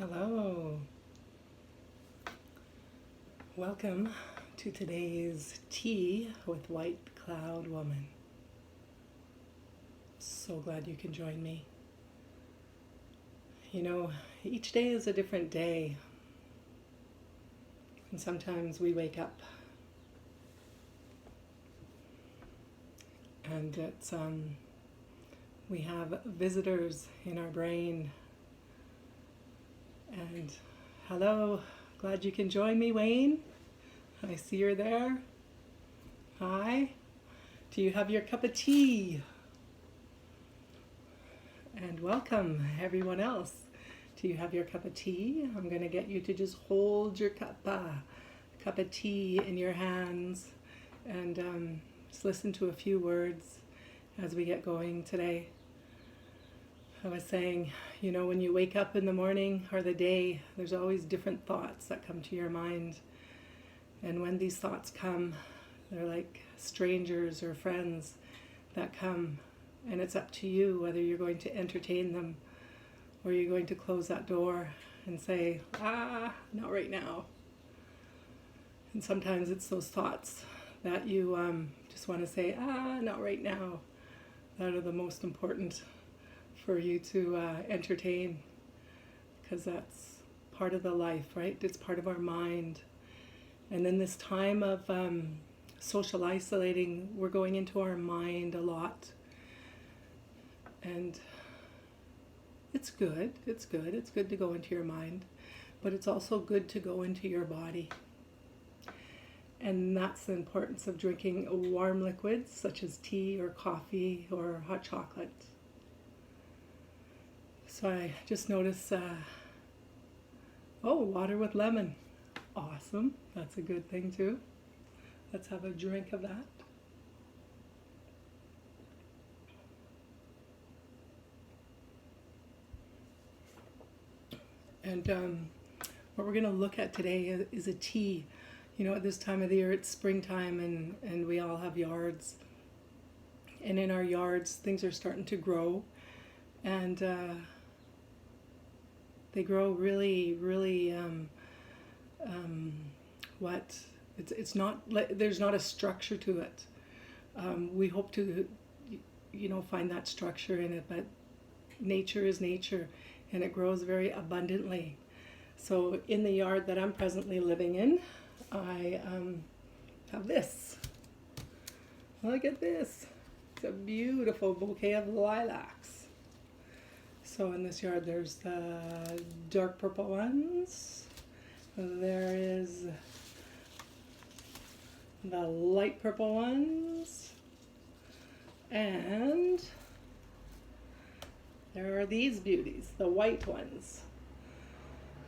Hello. Welcome to today's Tea with White Cloud Woman. So glad you can join me. You know, each day is a different day. And sometimes we wake up and we have visitors in our brain. And hello, glad you can join me, Wayne. I see you're there. Hi. Do you have your cup of tea? And welcome, everyone else. Do you have your cup of tea? I'm going to get you to just hold your cup of tea in your hands and just listen to a few words as we get going today. I was saying, you know, when you wake up in the morning or the day, there's always different thoughts that come to your mind. And when these thoughts come, they're like strangers or friends that come. And it's up to you whether you're going to entertain them or you're going to close that door and say, not right now. And sometimes it's those thoughts that you just want to say, not right now, that are the most important for you to entertain, because that's part of the life, right? It's part of our mind. And in this time of social isolating, we're going into our mind a lot. And it's good to go into your mind, but it's also good to go into your body. And that's the importance of drinking warm liquids such as tea or coffee or hot chocolate. So I just noticed, water with lemon. Awesome. That's a good thing too. Let's have a drink of that. And what we're going to look at today is a tea. You know, at this time of the year, it's springtime and we all have yards. And in our yards, things are starting to grow. And they grow really, really, it's not, there's not a structure to it. We hope to, find that structure in it, but nature is nature and it grows very abundantly. So in the yard that I'm presently living in, I have this. Look at this. It's a beautiful bouquet of lilacs. So in this yard there's the dark purple ones, there is the light purple ones, and there are these beauties, the white ones.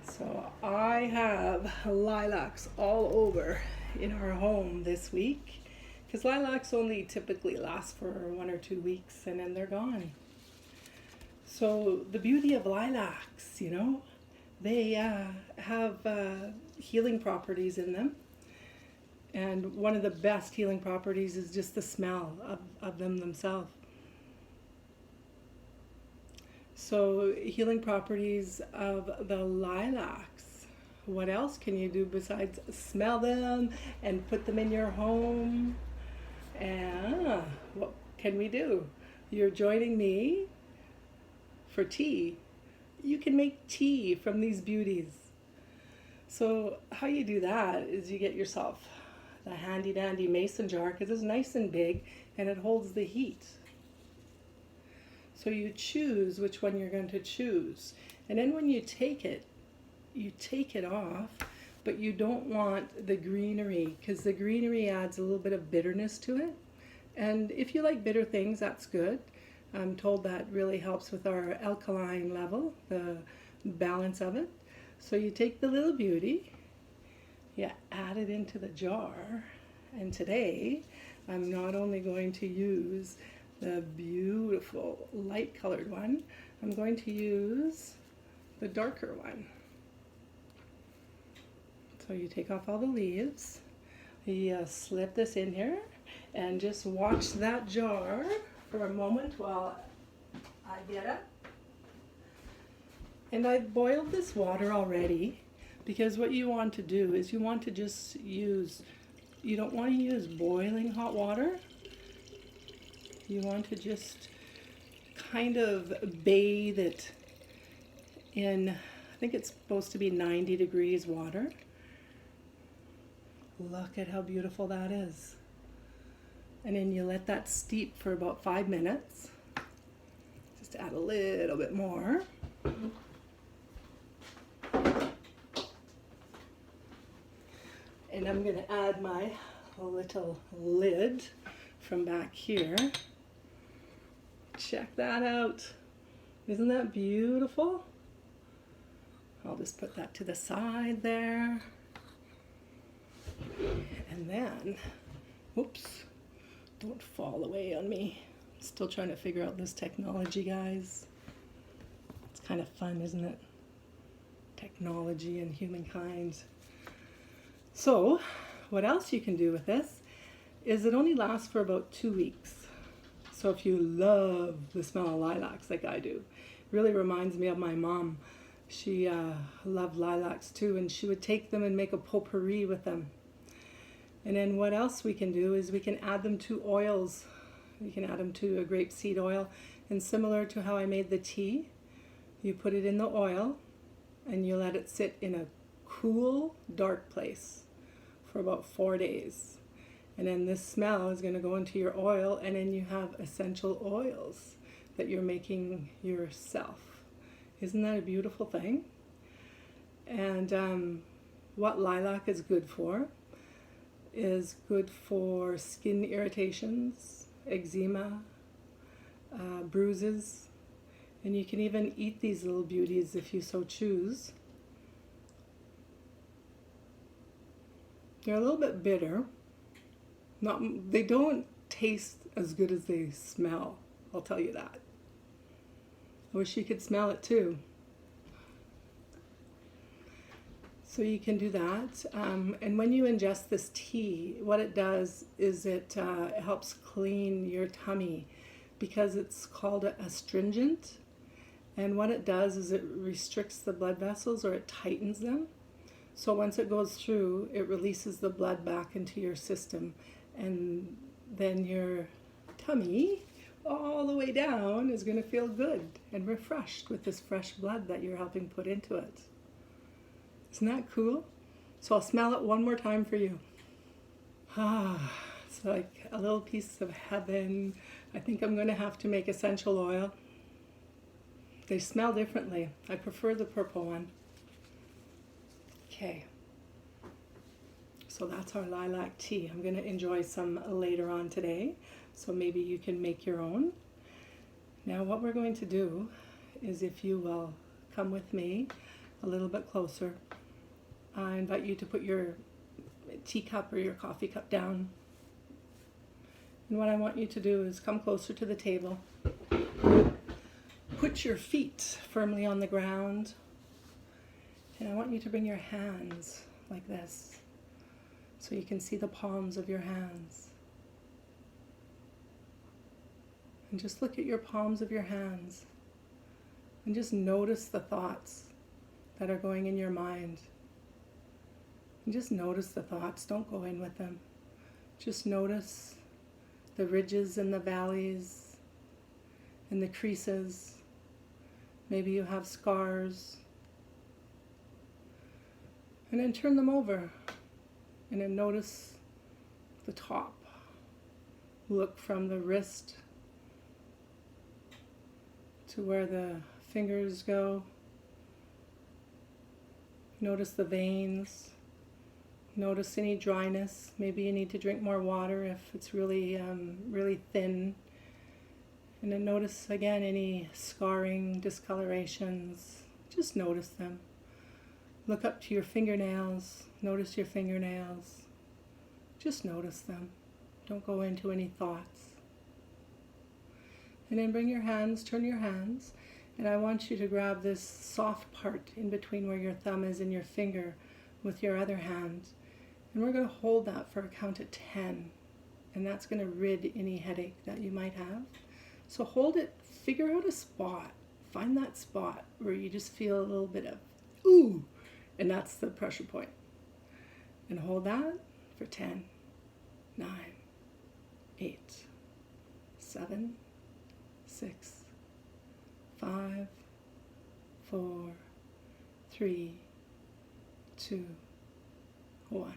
So I have lilacs all over in our home this week, because lilacs only typically last for 1 or 2 weeks and then they're gone. So the beauty of lilacs, they have healing properties in them. And one of the best healing properties is just the smell of them themselves. So healing properties of the lilacs. What else can you do besides smell them and put them in your home? And what can we do? You're joining me for tea. You can make tea from these beauties. So how you do that is you get yourself the handy dandy mason jar, because it's nice and big and it holds the heat. So you choose which one you're going to choose. And then when you take it off, but you don't want the greenery, because the greenery adds a little bit of bitterness to it. And if you like bitter things, that's good. I'm told that really helps with our alkaline level, the balance of it. So you take the little beauty, you add it into the jar, and today I'm not only going to use the beautiful light colored one, I'm going to use the darker one. So you take off all the leaves, you slip this in here, and just watch that jar for a moment while I get it. And I've boiled this water already, because what you want to do is you want to just use, you don't want to use boiling hot water. You want to just kind of bathe it in, I think it's supposed to be 90 degrees water. Look at how beautiful that is. And then you let that steep for about 5 minutes. Just add a little bit more. And I'm going to add my little lid from back here. Check that out. Isn't that beautiful? I'll just put that to the side there. And then, whoops, don't fall away on me. Still trying to figure out this technology, guys. It's kind of fun, isn't it? Technology and humankind. So, what else you can do with this is it only lasts for about 2 weeks. So if you love the smell of lilacs like I do, it really reminds me of my mom. She loved lilacs too, and she would take them and make a potpourri with them. And then what else we can do is we can add them to oils. We can add them to a grapeseed oil, and similar to how I made the tea, you put it in the oil and you let it sit in a cool, dark place for about 4 days. And then this smell is going to go into your oil, and then you have essential oils that you're making yourself. Isn't that a beautiful thing? And what lilac is good for is good for skin irritations, eczema, bruises, and you can even eat these little beauties if you so choose. They're a little bit bitter. They don't taste as good as they smell, I'll tell you that. I wish you could smell it too. So you can do that. And when you ingest this tea, what it does is it helps clean your tummy, because it's called an astringent. And what it does is it restricts the blood vessels, or it tightens them. So once it goes through, it releases the blood back into your system. And then your tummy, all the way down, is going to feel good and refreshed with this fresh blood that you're helping put into it. Isn't that cool? So I'll smell it one more time for you. It's like a little piece of heaven. I think I'm going to have to make essential oil. They smell differently. I prefer the purple one. Okay. So that's our lilac tea. I'm going to enjoy some later on today, so maybe you can make your own. Now what we're going to do is, if you will come with me a little bit closer, I invite you to put your teacup or your coffee cup down. And what I want you to do is come closer to the table. Put your feet firmly on the ground. And I want you to bring your hands like this, so you can see the palms of your hands. And just look at your palms of your hands. And just notice the thoughts that are going in your mind. And just notice the thoughts. Don't go in with them. Just notice the ridges and the valleys and the creases. Maybe you have scars. And then turn them over. And then notice the top. Look from the wrist to where the fingers go. Notice the veins. Notice any dryness. Maybe you need to drink more water if it's really, really thin. And then notice again any scarring, discolorations. Just notice them. Look up to your fingernails. Notice your fingernails. Just notice them. Don't go into any thoughts. And then bring your hands, turn your hands, and I want you to grab this soft part in between where your thumb is and your finger with your other hand. And we're going to hold that for a count of 10. And that's going to rid any headache that you might have. So hold it, figure out a spot. find that spot where you just feel a little bit of ooh, and that's the pressure point. And hold that for 10, 9, 8, 7, 6, 5, 4, 3, 2, 1.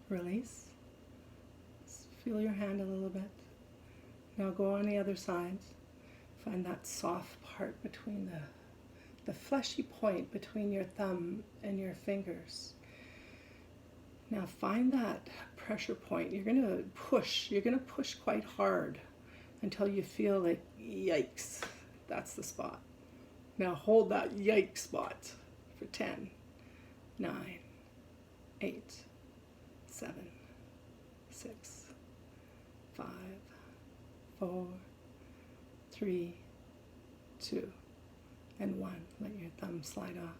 Release. Feel your hand a little bit. Now go on the other side. Find that soft part between the fleshy point between your thumb and your fingers. Now find that pressure point. You're going to push. You're going to push quite hard until you feel like, yikes, that's the spot. Now hold that yikes spot for 10, 9, 8, 7, 6, 5, 4, 3, 2, and 1. Let your thumb slide off.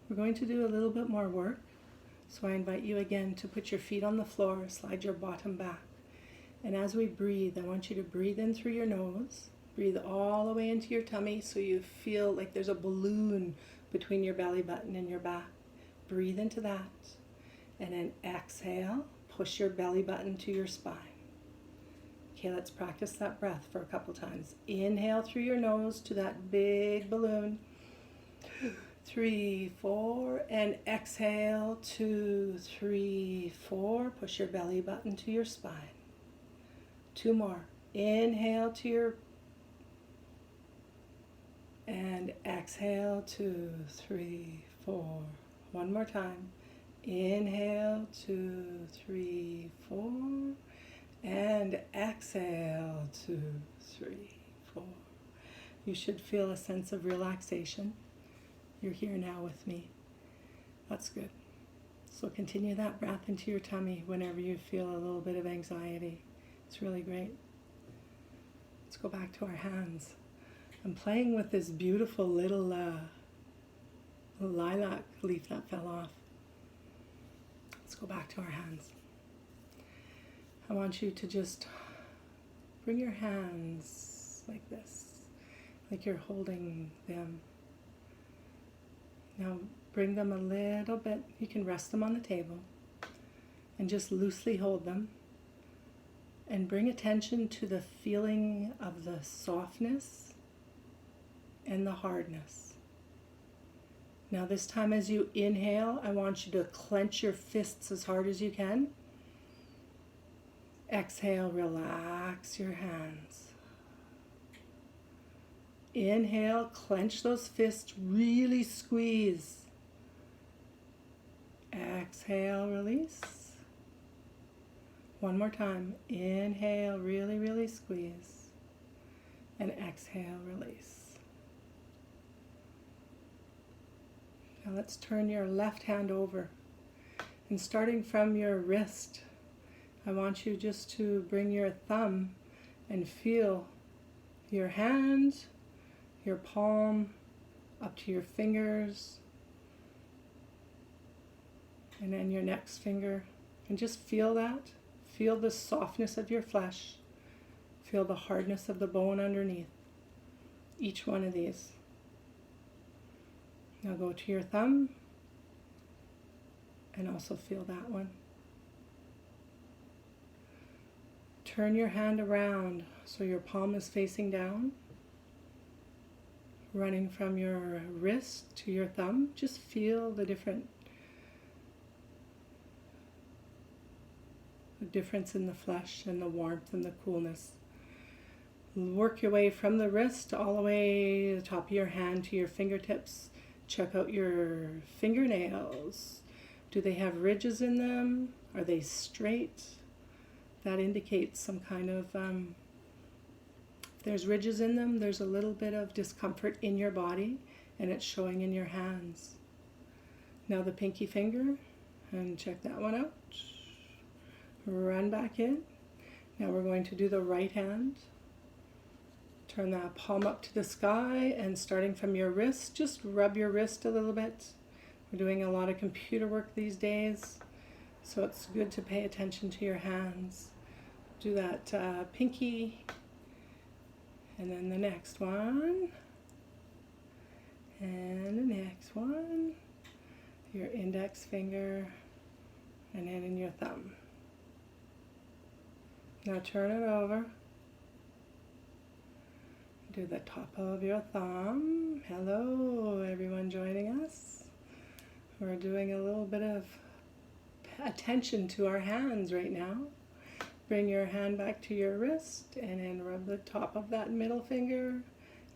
We're going to do a little bit more work. So I invite you again to put your feet on the floor, slide your bottom back. And as we breathe, I want you to breathe in through your nose. Breathe all the way into your tummy so you feel like there's a balloon between your belly button and your back. Breathe into that. And then exhale, push your belly button to your spine. Okay, let's practice that breath for a couple times. Inhale through your nose to that big balloon. 3, 4, and exhale, 2, 3, 4. Push your belly button to your spine. 2 more. Inhale to your, and exhale, 2, 3, 4. One more time. Inhale, 2, 3, 4, and exhale, 2, 3, 4. You should feel a sense of relaxation. You're here now with me. That's good. So continue that breath into your tummy whenever you feel a little bit of anxiety. It's really great. Let's go back to our hands. I'm playing with this beautiful little lilac leaf that fell off. Let's go back to our hands. I want you to just bring your hands like this, like you're holding them. Now bring them a little bit, you can rest them on the table and just loosely hold them and bring attention to the feeling of the softness and the hardness. Now this time as you inhale, I want you to clench your fists as hard as you can. Exhale, relax your hands. Inhale, clench those fists, really squeeze. Exhale, release. One more time. Inhale, really, really squeeze. And exhale, release. Now let's turn your left hand over. And starting from your wrist, I want you just to bring your thumb and feel your hand, your palm, up to your fingers, and then your next finger. And just feel that. Feel the softness of your flesh. Feel the hardness of the bone underneath each one of these. Now go to your thumb and also feel that one. Turn your hand around so your palm is facing down. Running from your wrist to your thumb, just feel the difference in the flesh and the warmth and the coolness. Work your way from the wrist all the way to the top of your hand to your fingertips. Check out your fingernails. Do they have ridges in them? Are they straight? That indicates some kind of if there's ridges in them, there's a little bit of discomfort in your body, and it's showing in your hands. Now the pinky finger, and check that one out. Run back in. Now we're going to do the right hand. Turn that palm up to the sky, and starting from your wrist, just rub your wrist a little bit. We're doing a lot of computer work these days, so it's good to pay attention to your hands. Do that pinky. And then the next one, index finger, and then in your thumb. Now turn it over. Do the top of your thumb. Hello, everyone joining us. We're doing a little bit of attention to our hands right now. Bring your hand back to your wrist and then rub the top of that middle finger,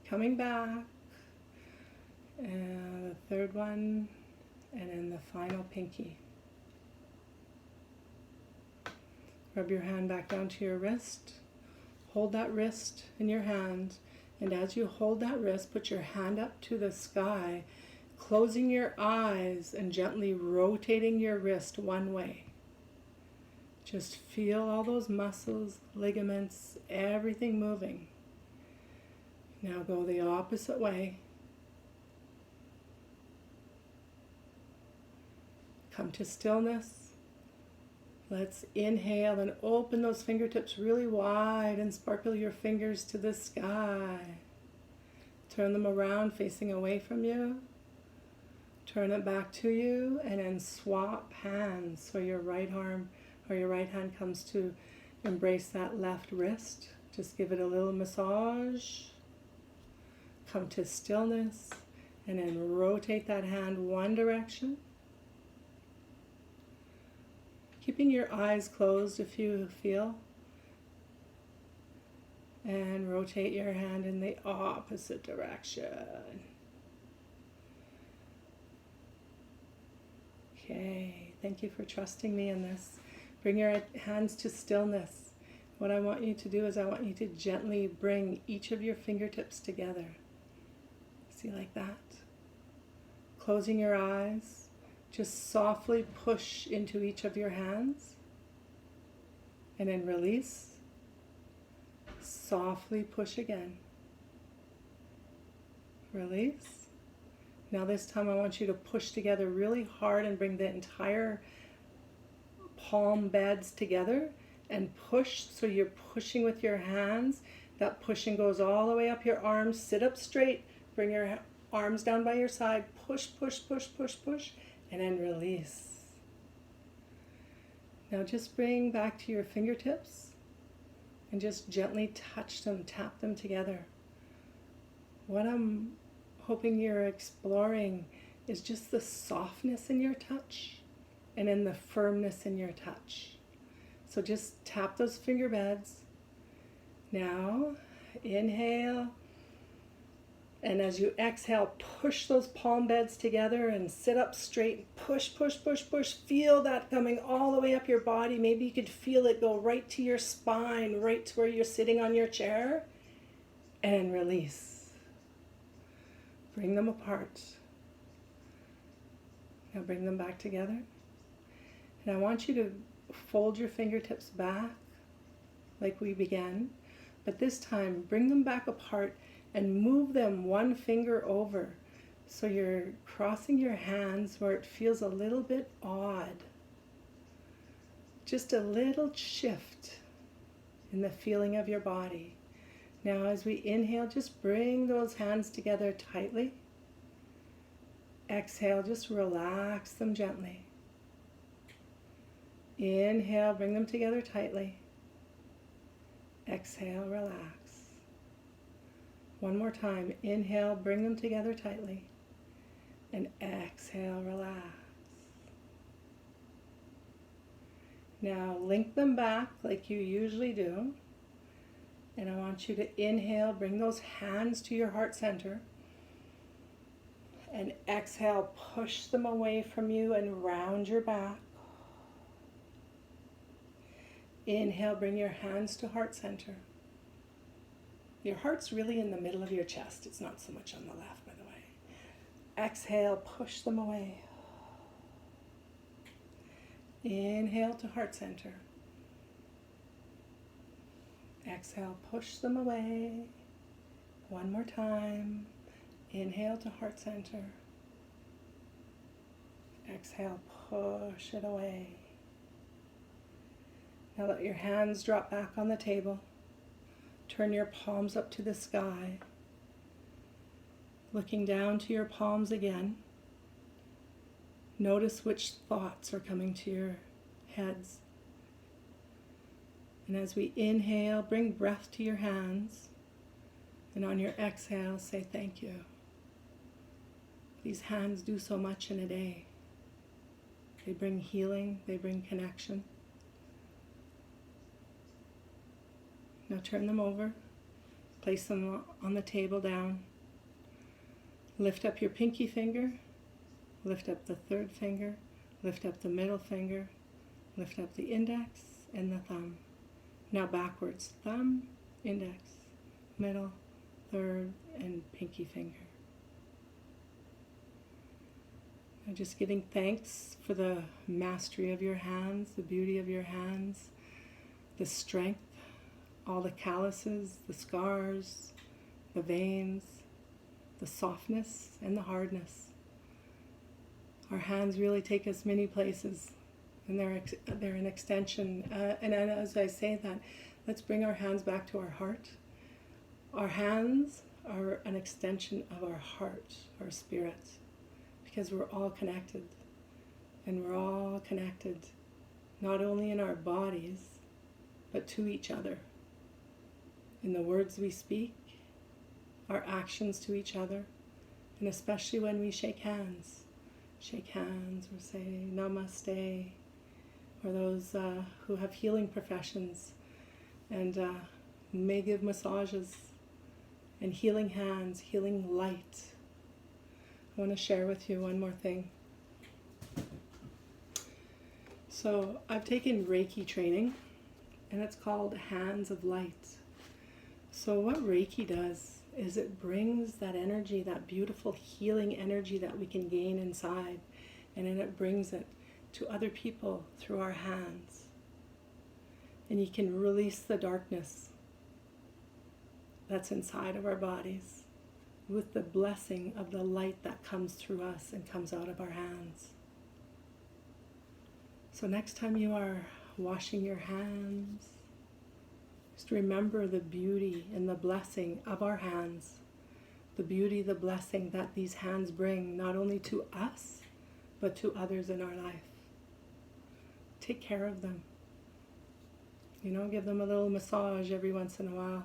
coming back. And the third one, and then the final pinky. Rub your hand back down to your wrist. Hold that wrist in your hand. And as you hold that wrist, put your hand up to the sky, closing your eyes and gently rotating your wrist one way. Just feel all those muscles, ligaments, everything moving. Now go the opposite way. Come to stillness. Let's inhale and open those fingertips really wide and sparkle your fingers to the sky. Turn them around facing away from you. Turn it back to you and then swap hands so your right arm or your right hand comes to embrace that left wrist. Just give it a little massage. Come to stillness and then rotate that hand one direction. Keeping your eyes closed if you feel. And rotate your hand in the opposite direction. Okay, thank you for trusting me in this. Bring your hands to stillness. What I want you to do is I want you to gently bring each of your fingertips together. See, like that. Closing your eyes. Just softly push into each of your hands and then release. Softly push again. Release. Now this time I want you to push together really hard and bring the entire palm beds together and push. So you're pushing with your hands. That pushing goes all the way up your arms. Sit up straight. Bring your arms down by your side. Push, push, push, push, push. And then release. Now just bring back to your fingertips and just gently touch them, tap them together. What I'm hoping you're exploring is just the softness in your touch and then the firmness in your touch. So just tap those finger beds. Now, inhale. And as you exhale, push those palm beds together and sit up straight. Push, push, push, push. Feel that coming all the way up your body. Maybe you could feel it go right to your spine, right to where you're sitting on your chair. And release. Bring them apart. Now bring them back together. And I want you to fold your fingertips back like we began. But this time, bring them back apart and move them one finger over. So you're crossing your hands where it feels a little bit odd. Just a little shift in the feeling of your body. Now as we inhale, just bring those hands together tightly. Exhale, just relax them gently. Inhale, bring them together tightly. Exhale, relax. One more time. Inhale, bring them together tightly. And exhale, relax. Now link them back like you usually do. And I want you to inhale, bring those hands to your heart center. And exhale, push them away from you and round your back. Inhale, bring your hands to heart center. Your heart's really in the middle of your chest. It's not so much on the left, by the way. Exhale, push them away. Inhale to heart center. Exhale, push them away. One more time. Inhale to heart center. Exhale, push it away. Now let your hands drop back on the table. Turn your palms up to the sky. Looking down to your palms again. Notice which thoughts are coming to your heads. And as we inhale, bring breath to your hands. And on your exhale, say thank you. These hands do so much in a day. They bring healing, they bring connection. Now turn them over, place them on the table down. Lift up your pinky finger, lift up the third finger, lift up the middle finger, lift up the index and the thumb. Now backwards, thumb, index, middle, third, and pinky finger. Now just giving thanks for the mastery of your hands, the beauty of your hands, the strength, all the calluses, the scars, the veins, the softness and the hardness. Our hands really take us many places, and they're an extension. And as I say that, let's bring our hands back to our heart. Our hands are an extension of our heart, our spirit, because we're all connected. And we're all connected, not only in our bodies, but to each other. In the words we speak, our actions to each other, and especially when we shake hands. Shake hands or say namaste, or those who have healing professions and may give massages, and healing hands, healing light. I want to share with you one more thing. So I've taken Reiki training, and it's called Hands of Light. So what Reiki does is it brings that energy, that beautiful healing energy that we can gain inside, and then it brings it to other people through our hands. And you can release the darkness that's inside of our bodies with the blessing of the light that comes through us and comes out of our hands. So next time you are washing your hands, just remember the beauty and the blessing of our hands, the beauty, the blessing that these hands bring, not only to us, but to others in our life. Take care of them. Give them a little massage every once in a while.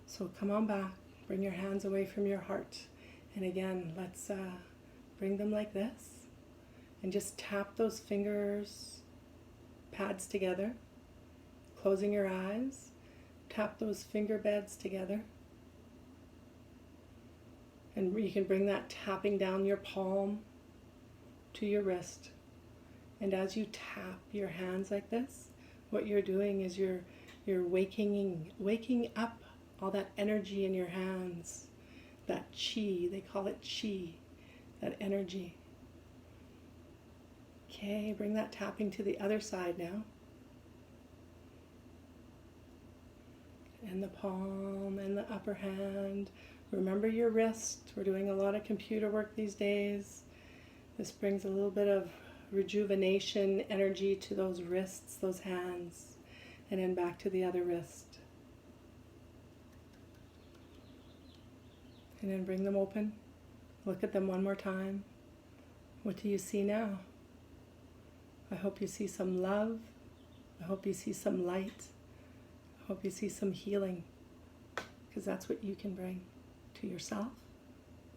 So come on back, bring your hands away from your heart. And again, let's bring them like this. And just tap those fingers, pads together. Closing your eyes, tap those finger beds together. And you can bring that tapping down your palm to your wrist. And as you tap your hands like this, what you're doing is you're waking up all that energy in your hands, that chi, they call it chi, that energy. Okay, bring that tapping to the other side now. And the palm and the upper hand. Remember your wrist. We're doing a lot of computer work these days. This brings a little bit of rejuvenation energy to those wrists, those hands, and then back to the other wrist. And then bring them open. Look at them one more time. What do you see now? I hope you see some love. I hope you see some light. I hope you see some healing, because that's what you can bring to yourself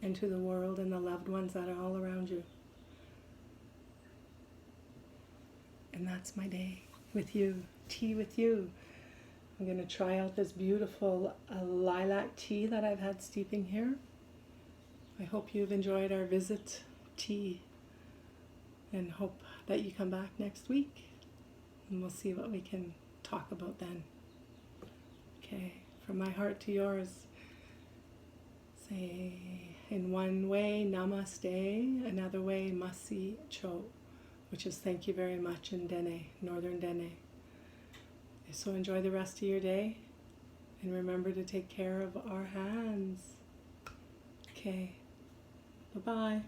and to the world and the loved ones that are all around you. And that's my day with you, tea with you. I'm going to try out this beautiful lilac tea that I've had steeping here. I hope you've enjoyed our visit tea, and hope that you come back next week, and we'll see what we can talk about then. Okay, from my heart to yours, say in one way, namaste, another way, masi cho, which is thank you very much in Dene, Northern Dene. So enjoy the rest of your day, and remember to take care of our hands. Okay, bye-bye.